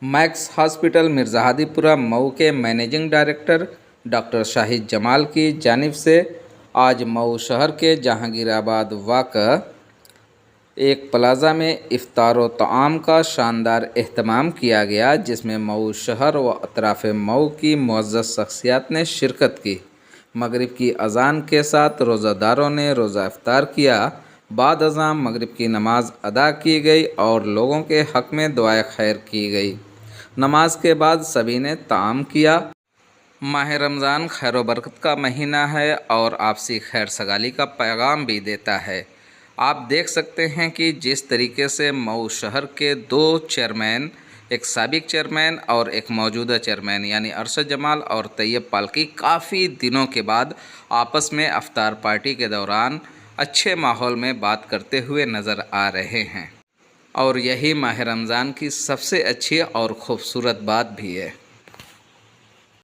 Max hospital मिर्ज़ाहदी पुरा मऊ के managing director doctor Shahid Jamal की जानिब से आज मऊ शहर के जहांगीराबाद वाक़ा एक प्लाज़ा में इफ्तार व तआम का शानदार एहतमाम किया गया, जिसमें मऊ शहर व अतराफ़ मऊ की मुअज़्ज़ज़ शख्सियात ने शिरकत की। मगरिब की अज़ान के साथ रोज़ादारों ने रोज़ा इफ्तार किया। बाद अज़ां मगरिब की नमाज अदा की गई और लोगों के हक़ में दुआए खैर की गई। नमाज के बाद सभी ने ताम किया। माह रमज़ान खैर व बरकत का महीना है और आपसी खैर सगाली का पैगाम भी देता है। आप देख सकते हैं कि जिस तरीके से मऊ शहर के दो चेयरमैन, एक साबिक चेयरमैन और एक मौजूदा चेयरमैन यानी अरशद जमाल और तैयब पालकी काफ़ी दिनों के बाद आपस में अफ्तार पार्टी के दौरान अच्छे माहौल में बात करते हुए नज़र आ रहे हैं, और यही माह रमज़ान की सबसे अच्छी और ख़ूबसूरत बात भी है।